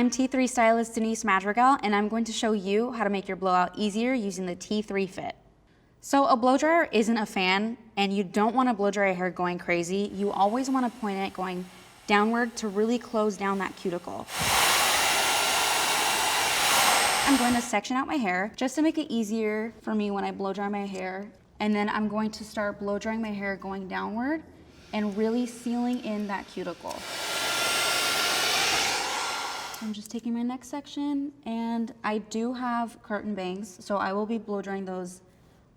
I'm T3 stylist Denise Madrigal, and I'm going to show you how to make your blowout easier using the T3 fit. So a blow dryer isn't a fan, and you don't want to blow dry your hair going crazy. You always want to point it going downward to really close down that cuticle. I'm going to section out my hair just to make it easier for me when I blow dry my hair. And then I'm going to start blow drying my hair going downward and really sealing in that cuticle. I'm just taking my next section, and I do have curtain bangs, so I will be blow drying those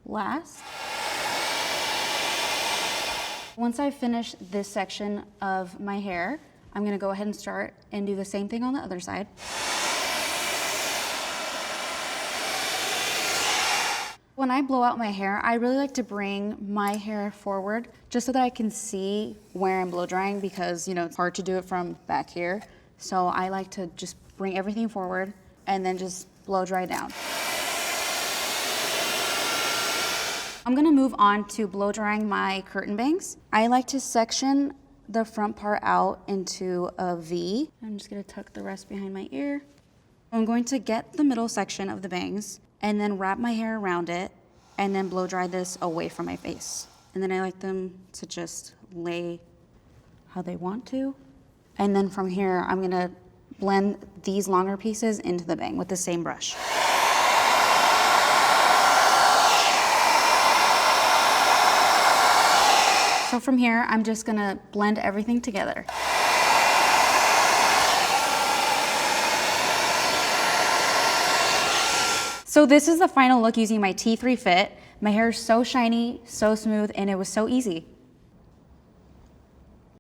last. Once I finish this section of my hair, I'm gonna go ahead and start and do the same thing on the other side. When I blow out my hair, I really like to bring my hair forward just so that I can see where I'm blow drying, because it's hard to do it from back here. So I like to just bring everything forward and then just blow dry down. I'm gonna move on to blow drying my curtain bangs. I like to section the front part out into a V. I'm just gonna tuck the rest behind my ear. I'm going to get the middle section of the bangs and then wrap my hair around it and then blow dry this away from my face. And then I like them to just lay how they want to. And then from here, I'm gonna blend these longer pieces into the bang with the same brush. So from here, I'm just gonna blend everything together. So this is the final look using my T3 fit. My hair is so shiny, so smooth, and it was so easy.